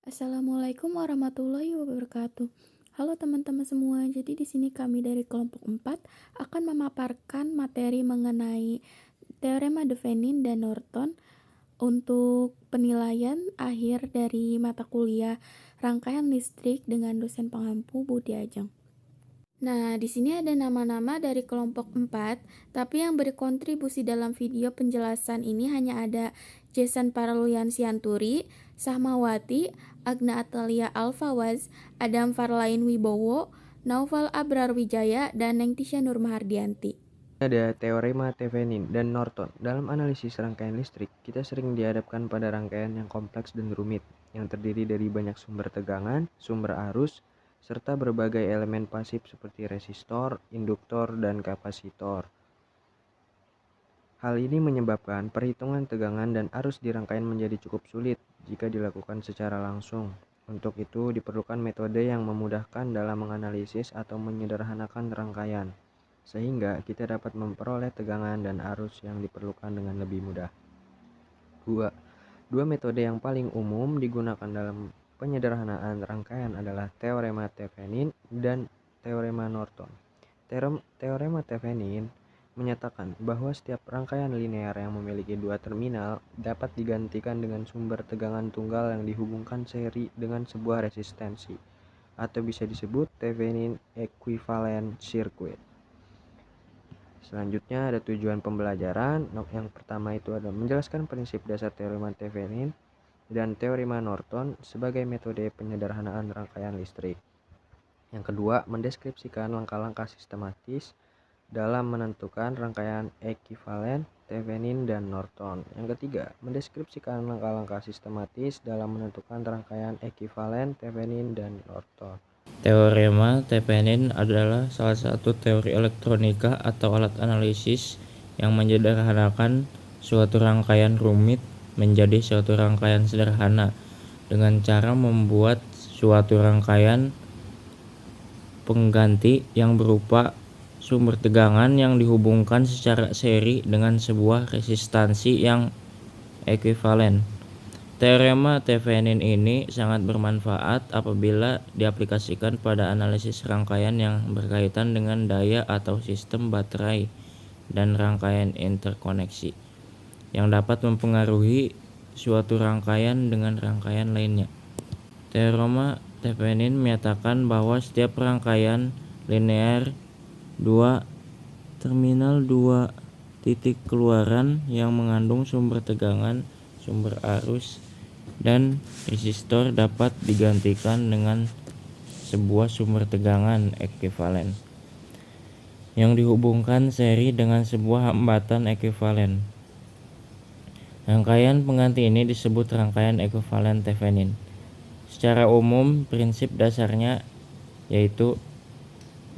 Assalamualaikum warahmatullahi wabarakatuh. Halo teman-teman semua. Jadi di sini kami dari kelompok 4 akan memaparkan materi mengenai teorema Thevenin dan Norton untuk penilaian akhir dari mata kuliah rangkaian listrik dengan dosen pengampu Budi Ajeng. Nah, di sini ada nama-nama dari kelompok 4, tapi yang berkontribusi dalam video penjelasan ini hanya ada Jason Parluyan Sianturi, Sahmawati, Agna Atalia Alfawaz, Adam Farlain Wibowo, Naufal Abrar Wijaya, dan Nengtisha Nurmahardianti. Ada teorema Thevenin dan Norton. Dalam analisis rangkaian listrik, kita sering dihadapkan pada rangkaian yang kompleks dan rumit, yang terdiri dari banyak sumber tegangan, sumber arus, serta berbagai elemen pasif seperti resistor, induktor, dan kapasitor. Hal ini menyebabkan perhitungan tegangan dan arus di rangkaian menjadi cukup sulit jika dilakukan secara langsung. Untuk itu, diperlukan metode yang memudahkan dalam menganalisis atau menyederhanakan rangkaian, sehingga kita dapat memperoleh tegangan dan arus yang diperlukan dengan lebih mudah. Dua metode yang paling umum digunakan dalam penyederhanaan rangkaian adalah teorema Thevenin dan teorema Norton. Teorema Thevenin menyatakan bahwa setiap rangkaian linear yang memiliki dua terminal dapat digantikan dengan sumber tegangan tunggal yang dihubungkan seri dengan sebuah resistensi, atau bisa disebut Thevenin equivalent circuit. Selanjutnya ada tujuan pembelajaran. Yang pertama itu adalah menjelaskan prinsip dasar teorema Thevenin dan teorema Norton sebagai metode penyederhanaan rangkaian listrik. Yang kedua, mendeskripsikan langkah-langkah sistematis dalam menentukan rangkaian ekivalen Thevenin dan Norton. Yang ketiga, mendeskripsikan langkah-langkah sistematis dalam menentukan rangkaian ekivalen Thevenin dan Norton. Teorema Thevenin adalah salah satu teori elektronika atau alat analisis yang menyederhanakan suatu rangkaian rumit menjadi suatu rangkaian sederhana dengan cara membuat suatu rangkaian pengganti yang berupa sumber tegangan yang dihubungkan secara seri dengan sebuah resistansi yang ekuivalen. Teorema Thevenin ini sangat bermanfaat apabila diaplikasikan pada analisis rangkaian yang berkaitan dengan daya atau sistem baterai dan rangkaian interkoneksi yang dapat mempengaruhi suatu rangkaian dengan rangkaian lainnya. Teorema Thevenin menyatakan bahwa setiap rangkaian linear dua terminal dua titik keluaran yang mengandung sumber tegangan, sumber arus, dan resistor dapat digantikan dengan sebuah sumber tegangan ekuivalen yang dihubungkan seri dengan sebuah hambatan ekuivalen. Rangkaian pengganti ini disebut rangkaian ekuivalen Thevenin. Secara umum, prinsip dasarnya yaitu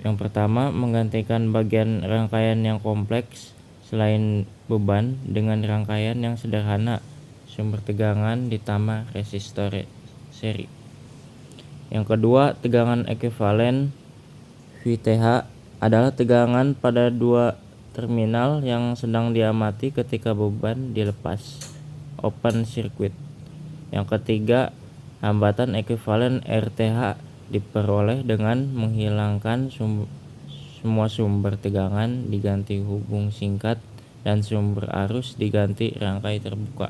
yang pertama, menggantikan bagian rangkaian yang kompleks selain beban dengan rangkaian yang sederhana, sumber tegangan ditambah resistor seri. Yang kedua, tegangan ekuivalen VTH adalah tegangan pada dua terminal yang sedang diamati ketika beban dilepas, open circuit. Yang ketiga, hambatan ekuivalen RTH diperoleh dengan menghilangkan semua sumber tegangan diganti hubung singkat dan sumber arus diganti rangkai terbuka.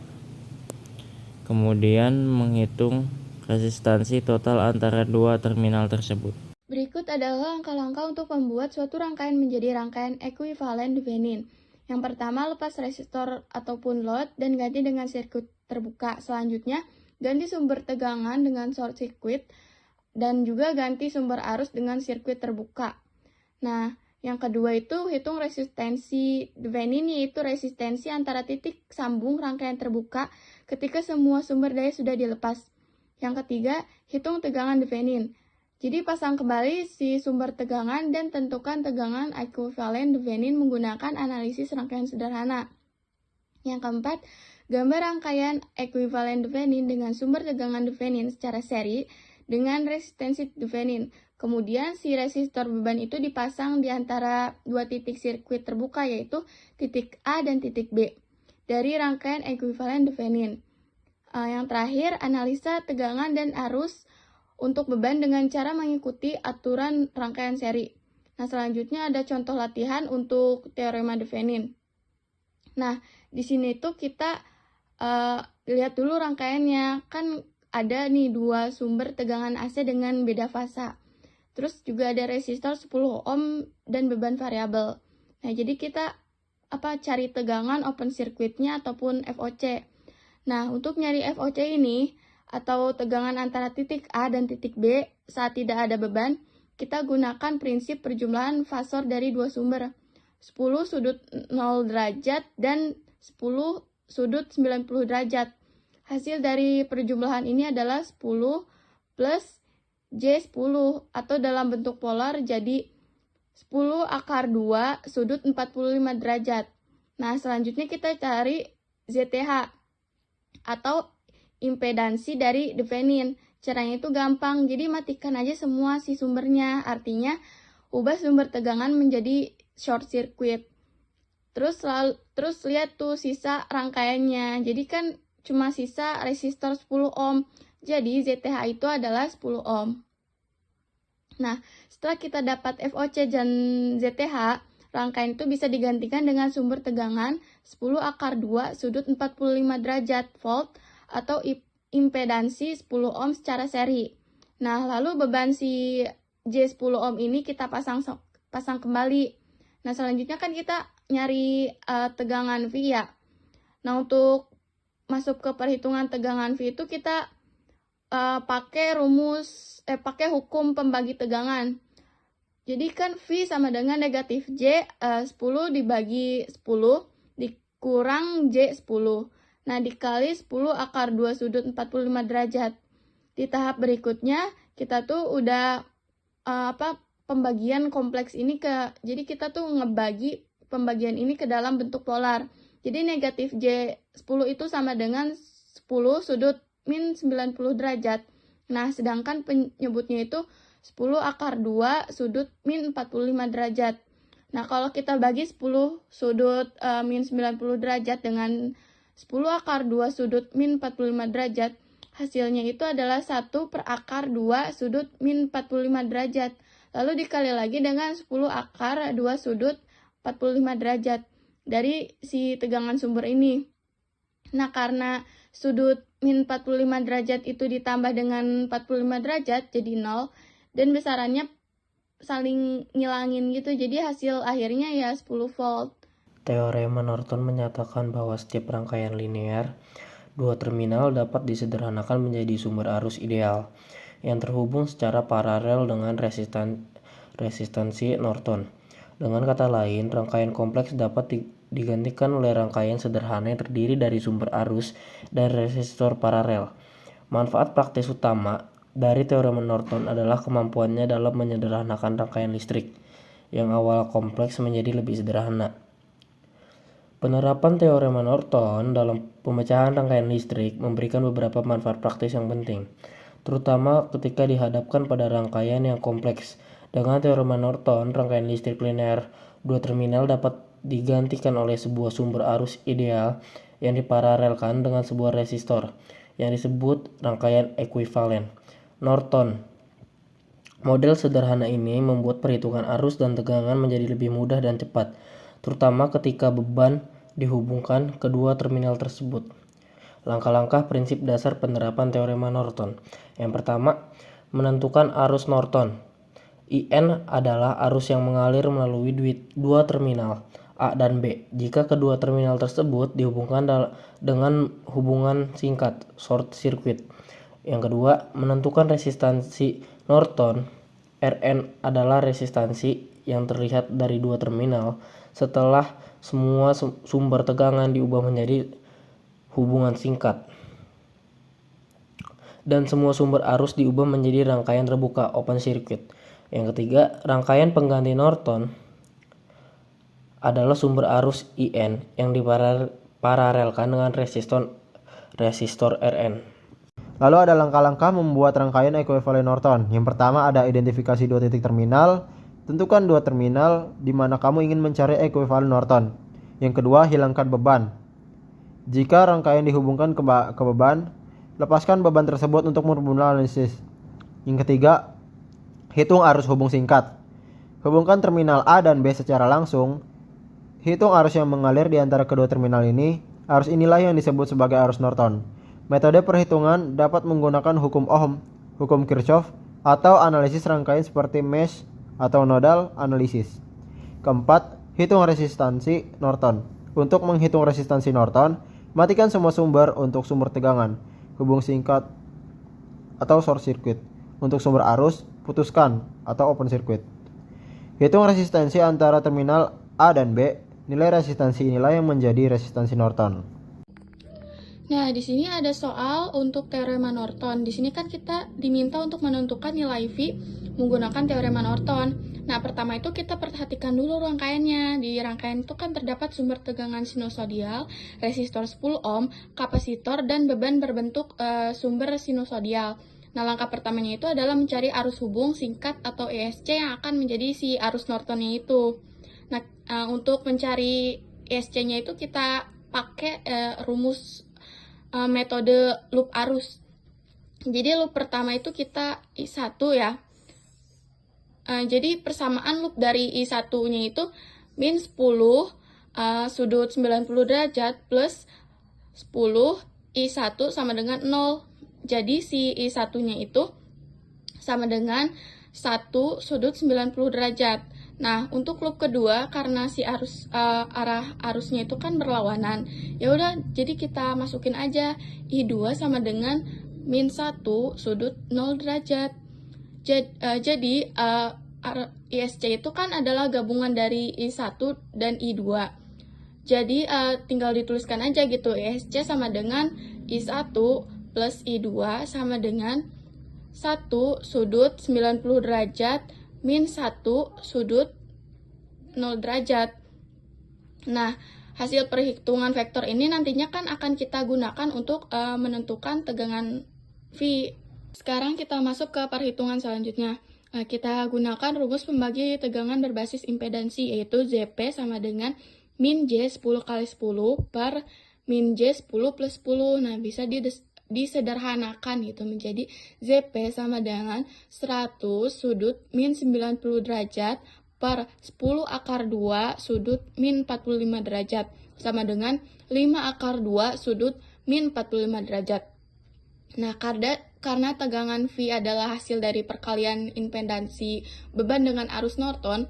Kemudian menghitung resistansi total antara dua terminal tersebut. Berikut adalah langkah-langkah untuk membuat suatu rangkaian menjadi rangkaian ekuivalen Thevenin. Yang pertama, lepas resistor ataupun load dan ganti dengan sirkuit terbuka. Selanjutnya, ganti sumber tegangan dengan short circuit dan juga ganti sumber arus dengan sirkuit terbuka. Nah, yang kedua itu hitung resistensi Thevenin, yaitu resistensi antara titik sambung rangkaian terbuka ketika semua sumber daya sudah dilepas. Yang ketiga, hitung tegangan Thevenin. Jadi pasang kembali si sumber tegangan dan tentukan tegangan ekuivalen Thevenin menggunakan analisis rangkaian sederhana. Yang keempat, gambar rangkaian ekuivalen Thevenin dengan sumber tegangan Thevenin secara seri dengan resistensi Thevenin. Kemudian si resistor beban itu dipasang di antara dua titik sirkuit terbuka, yaitu titik A dan titik B dari rangkaian ekuivalen Thevenin. Yang terakhir, analisa tegangan dan arus untuk beban dengan cara mengikuti aturan rangkaian seri. Nah, selanjutnya ada contoh latihan untuk teorema Thevenin. Nah, di sini tuh kita lihat dulu rangkaiannya. Kan ada nih 2 sumber tegangan AC dengan beda fasa. Terus juga ada resistor 10 ohm dan beban variabel. Nah, jadi kita cari tegangan open circuit-nya ataupun FOC. Nah, untuk nyari FOC ini atau tegangan antara titik A dan titik B saat tidak ada beban, kita gunakan prinsip perjumlahan fasor dari 2 sumber, 10 sudut 0 derajat dan 10 sudut 90 derajat. Hasil dari perjumlahan ini adalah 10 plus J10 atau dalam bentuk polar jadi 10 akar 2 sudut 45 derajat. Nah, selanjutnya kita cari ZTH atau impedansi dari Thevenin. Caranya itu gampang, jadi matikan aja semua si sumbernya. Artinya, ubah sumber tegangan menjadi short circuit. Terus lihat tuh sisa rangkaiannya. Jadi kan cuma sisa resistor 10 ohm. Jadi ZTH itu adalah 10 ohm. Nah, setelah kita dapat FOC dan ZTH, rangkaian itu bisa digantikan dengan sumber tegangan 10 akar 2 sudut 45 derajat volt atau impedansi 10 ohm secara seri. Nah, lalu beban si J10 ohm ini kita pasang kembali. Nah, selanjutnya kan kita nyari tegangan V ya. Nah, untuk masuk ke perhitungan tegangan V itu kita pakai hukum pembagi tegangan. Jadi kan V sama dengan negatif J 10 dibagi 10 dikurang J 10. Nah, dikali 10 akar 2 sudut 45 derajat. Di tahap berikutnya, kita tuh udah pembagian kompleks ini jadi kita tuh ngebagi pembagian ini ke dalam bentuk polar. Jadi negatif J10 itu sama dengan 10 sudut min 90 derajat. Nah, sedangkan penyebutnya itu 10 akar 2 sudut min 45 derajat. Nah, kalau kita bagi 10 sudut min 90 derajat dengan 10 akar 2 sudut min 45 derajat, hasilnya itu adalah 1 per akar 2 sudut min 45 derajat. Lalu dikali lagi dengan 10 akar 2 sudut 45 derajat dari si tegangan sumber ini. Nah, karena sudut min 45 derajat itu ditambah dengan 45 derajat jadi 0, dan besarannya saling ngilangin gitu, jadi hasil akhirnya ya 10 volt. Teorema Norton menyatakan bahwa setiap rangkaian linear 2 terminal dapat disederhanakan menjadi sumber arus ideal yang terhubung secara paralel dengan resistansi Norton. Dengan kata lain, rangkaian kompleks dapat digantikan oleh rangkaian sederhana yang terdiri dari sumber arus dan resistor paralel. Manfaat praktis utama dari teorema Norton adalah kemampuannya dalam menyederhanakan rangkaian listrik yang awal kompleks menjadi lebih sederhana. Penerapan teorema Norton dalam pemecahan rangkaian listrik memberikan beberapa manfaat praktis yang penting, terutama ketika dihadapkan pada rangkaian yang kompleks. Dengan teorema Norton, rangkaian listrik linear 2 terminal dapat digantikan oleh sebuah sumber arus ideal yang diparalelkan dengan sebuah resistor yang disebut rangkaian ekuivalen Norton. Model sederhana ini membuat perhitungan arus dan tegangan menjadi lebih mudah dan cepat, terutama ketika beban dihubungkan kedua terminal tersebut. Langkah-langkah prinsip dasar penerapan teorema Norton. Yang pertama, menentukan arus Norton. IN adalah arus yang mengalir melalui dua terminal A dan B jika kedua terminal tersebut dihubungkan dengan hubungan singkat short circuit. Yang kedua, menentukan resistansi Norton. Rn adalah resistansi yang terlihat dari dua terminal setelah semua sumber tegangan diubah menjadi hubungan singkat dan semua sumber arus diubah menjadi rangkaian terbuka open circuit. Yang ketiga, rangkaian pengganti Norton adalah sumber arus IN yang diparalelkan dengan resistor Rn. Lalu ada langkah-langkah membuat rangkaian ekuivalen Norton. Yang pertama ada identifikasi dua titik terminal. Tentukan dua terminal di mana kamu ingin mencari ekuivalen Norton. Yang kedua, hilangkan beban. Jika rangkaian dihubungkan ke beban, Lepaskan beban tersebut untuk formula analisis. Yang ketiga, hitung arus hubung singkat. Hubungkan terminal A dan B secara langsung. Hitung arus yang mengalir di antara kedua terminal ini. Arus inilah yang disebut sebagai arus Norton. Metode perhitungan dapat menggunakan hukum Ohm, hukum Kirchhoff, atau analisis rangkaian seperti mesh atau nodal analisis. Keempat, hitung resistansi Norton. Untuk menghitung resistansi Norton, matikan semua sumber untuk sumber tegangan, hubung singkat, atau short circuit. Untuk sumber arus, putuskan atau open circuit. Hitung resistansi antara terminal A dan B. Nilai resistansi inilah yang menjadi resistansi Norton. Nah, di sini ada soal untuk teorema Norton. Di sini kan kita diminta untuk menentukan nilai V menggunakan teorema Norton. Nah, pertama itu kita perhatikan dulu rangkaiannya. Di rangkaian itu kan terdapat sumber tegangan sinusoidal, resistor 10 ohm, kapasitor, dan beban berbentuk sumber sinusoidal. Nah, langkah pertamanya itu adalah mencari arus hubung singkat atau ESC yang akan menjadi si arus Nortonnya itu. Nah, untuk mencari ESC-nya itu kita pakai rumus metode loop arus. Jadi loop pertama itu kita I1 ya. Jadi persamaan loop dari I1-nya itu min 10 sudut 90 derajat plus 10 I1 sama dengan 0. Jadi si I1-nya itu sama dengan 1 sudut 90 derajat. Nah, untuk loop kedua karena si arah arusnya itu kan berlawanan. Ya udah, jadi kita masukin aja I2 sama dengan min 1 sudut 0 derajat. Jadi ISC itu kan adalah gabungan dari I1 dan I2. Jadi tinggal dituliskan aja gitu, ISC sama dengan I1 plus I2 sama dengan 1 sudut 90 derajat min 1 sudut 0 derajat. Nah, hasil perhitungan vektor ini nantinya kan akan kita gunakan untuk menentukan tegangan V. Sekarang kita masuk ke perhitungan selanjutnya. Kita gunakan rumus pembagi tegangan berbasis impedansi, yaitu ZP sama dengan min J 10 kali 10 per min J 10 plus 10. Nah, bisa disederhanakan gitu menjadi ZP sama dengan 100 sudut min 90 derajat per 10 akar 2 sudut min 45 derajat sama dengan 5 akar 2 sudut min 45 derajat. Nah, karena tegangan V adalah hasil dari perkalian impedansi beban dengan arus Norton,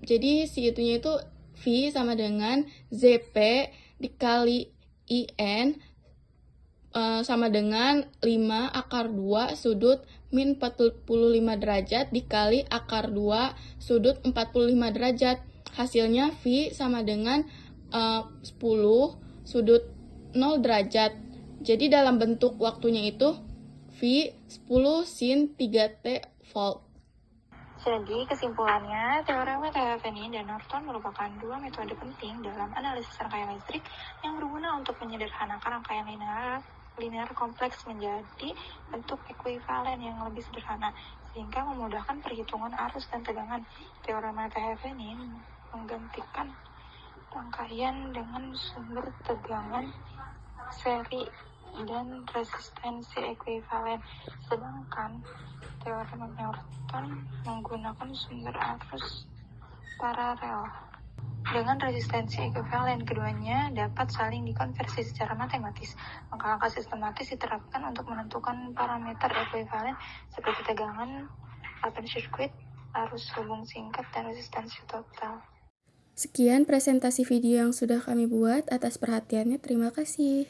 jadi si itunya itu V sama dengan ZP dikali IN sama dengan 5 akar 2 sudut min 45 derajat dikali akar 2 sudut 45 derajat. Hasilnya V sama dengan 10 sudut 0 derajat. Jadi dalam bentuk waktunya itu V 10 sin 3T volt. Jadi, kesimpulannya, teorema Thevenin dan Norton merupakan dua metode penting dalam analisis rangkaian listrik yang berguna untuk menyederhanakan rangkaian linear kompleks menjadi bentuk ekuivalen yang lebih sederhana, sehingga memudahkan perhitungan arus dan tegangan. Teorema Thevenin menggantikan rangkaian dengan sumber tegangan seri dan resistensi ekuivalen, sedangkan teorema Norton menggunakan sumber arus paralel dengan resistensi ekuivalen. Keduanya dapat saling dikonversi secara matematis. Langkah-langkah sistematis diterapkan untuk menentukan parameter ekuivalen seperti tegangan, open circuit, arus hubung singkat, dan resistensi total. Sekian presentasi video yang sudah kami buat. Atas perhatiannya, terima kasih.